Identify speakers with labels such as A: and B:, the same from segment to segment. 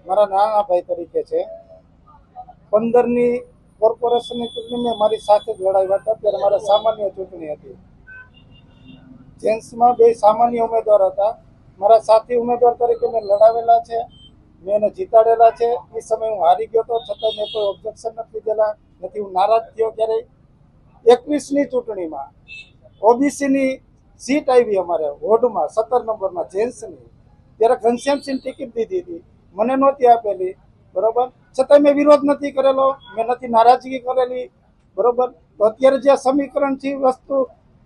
A: મારા નાના ભાઈ તરીકે છે. 15ની કોર્પોરેશનની ચૂંટણી મેં મારી સાથે જ લડાવ્યા હતા. ત્યારે મારે સામાન્ય ચૂંટણી હતી. જેન્ટ્સમાં બે સામાન્ય ઉમેદવાર હતા. મારા સાથી ઉમેદવાર તરીકે મેં લડાવેલા છે, મેં એને જીતાડેલા છે. એ સમયે હું હારી ગયો હતો, છતાં મેં કોઈ ઓબ્જેક્શન નથી લીધેલા, નથી હું નારાજ થયો ક્યારેય. 21ની ચૂંટણીમાં ઓબીસીની સીટ આવી અમારે વોર્ડમાં 17 નંબરમાં જેન્ટ્સની. ત્યારે ઘનશ્યામસિંહ ટિકિટ દીધી હતી, મને નહોતી આપેલી, બરોબર. છતાં મેં વિરોધ નથી કરેલો, મેં નથી નારાજગી કરેલી, બરોબર. તો અત્યારે જે સમીકરણ છે વસ્તુ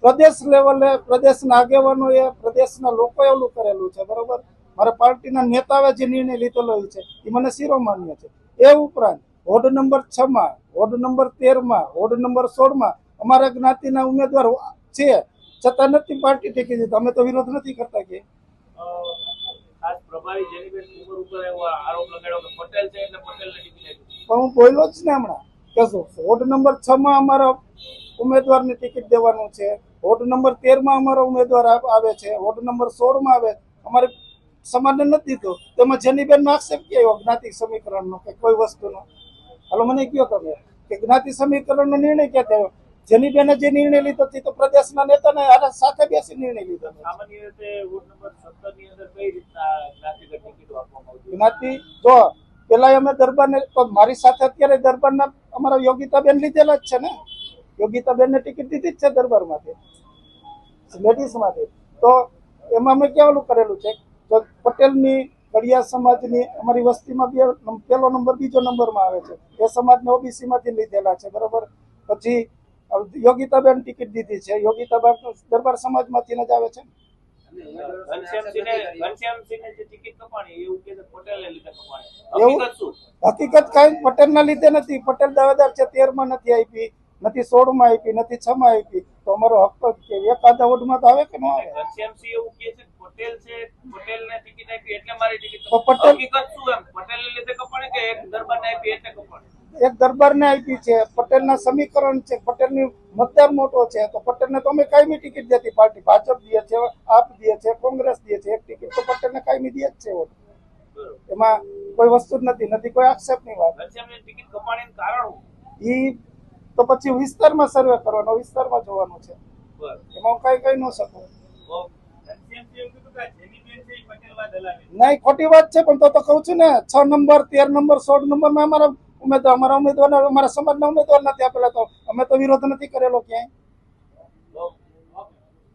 A: પ્રદેશ લેવલે પ્રદેશના આગેવાનોએ, પ્રદેશના લોકોએ ઓલું કરેલું છે, બરોબર. મારા પાર્ટીના નેતાઓએ જે નિર્ણય લીધેલો છે એ મને શિરોમાન્ય છે. એ ઉપરાંત વોર્ડ નંબર 6માં, વોર્ડ નંબર 13માં, વોર્ડ નંબર 16માં અમારા જ્ઞાતિના ઉમેદવાર છે, છતાં નથી પાર્ટી ટીકી દીધી. અમે તો વિરોધ નથી કરતા કે
B: ખાસ પ્રભારી જેનીબેન ઉમર ઉપર એવો આરોપ લગાડ્યો કે પટેલ છે એટલે પટેલને ટિકિટ આપી.
A: પણ હું બોલ્યો જ ને હમણાં કે વોર્ડ નંબર 6માં અમારા ઉમેદવારની ટિકિટ દેવાનું છે, વોર્ડ નંબર 13માં અમારો ઉમેદવાર આવે છે, વોર્ડ નંબર 16માં આવે, અમારે સમાજને નથી દીધું. તેમાં જેનીબેનનો આક્ષેપ કે આવ્યો જ્ઞાતિ સમીકરણનો કે કોઈ વસ્તુનો? હાલો મને કયો તમે કે જ્ઞાતિ સમીકરણનો નિર્ણય ક્યાં થયો? જેનીબેને જે નિર્ણય લીધો તે તો પ્રદેશના નેતાને સાથે બેસી નિર્ણય લીધો.
B: સામાન્ય રીતે વોર્ડ નંબર 17 ની અંદર કઈ રીતના જ્ઞાતિગત ટિકિટો આપવામાં આવતી?
A: જ્ઞાતિ જો પેલા અમે દરબારને, મારી સાથે અત્યારે દરબારના અમારા યોગિતાબેન લીધેલા જ છે ને. યોગિતાબેનને ટિકિટ દીધી જ છે દરબારમાંથી, લેડીઝમાંથી. તો એમાં અમે કેવું કરેલું છે, તો પટેલની કડિયા સમાજની અમારી વસ્તીમાં પહેલો નંબર બીજો નંબરમાં આવે છે, એ સમાજને ઓબીસીમાંથી લીધેલા છે, બરોબર. પછી યોગિતાબેન ટિકિટ દીધી છે, યોગિતાબેન દરબાર સમાજમાંથી જ આવે છે.
B: ઘનશ્યામસિંહને જે ટિકિટ કપાણી એવું કે પટેલને લીધે કપાણી. હકીકત શું?
A: હકીકત કાંઈ પટેલના લીધે નથી. પટેલ દાવેદાર છે, 13માં નથી આપી, નથી 16માં આપી, નથી 6માં આપી. તો અમારો હક કે એકાદા વોર્ડમાં તો આવે કે ન આવે?
B: ઘનશ્યામસિંહ એવું કહે છે પટેલ છે, પટેલને ટિકિટ આપી એટલે મારી ટિકિટ.
A: તો પટેલ
B: હકીકત શું એમ પટેલને લીધે કપાણી કે એક દરબારને આપી એટલે કપાણી?
A: એક દરબારને આપી છે, પટેલના સમીકરણ છે, પટેલની મતદાર મોટો છે, તો પટેલને તો અમે કાયમી ટિકિટ દેતી પાર્ટી. ભાજપ દે છે, આપ દે છે, કોંગ્રેસ દે છે, એક ટિકિટ તો પટેલને કાયમી દે જ છે. એમાં કોઈ વસ્તુ જ નથી કોઈ આક્ષેપની વાત.
B: ટિકિટ કપાણીનું કારણ
A: ઈ તો પછી વિસ્તારમાં સર્વે કરવાનો, વિસ્તારમાં જોવાનું છે. એમાં કઈ કહી ન શકું. નહીં, ખોટી વાત છે. પણ તો કહું છું ને, 6 નંબર, 13 નંબર, 16 નંબરમાં અમારા ઉમેદવાર અમારા સમાજના ઉમેદવાર નથી આપેલા. તો અમે તો વિરોધ નથી કરેલો ક્યાંય.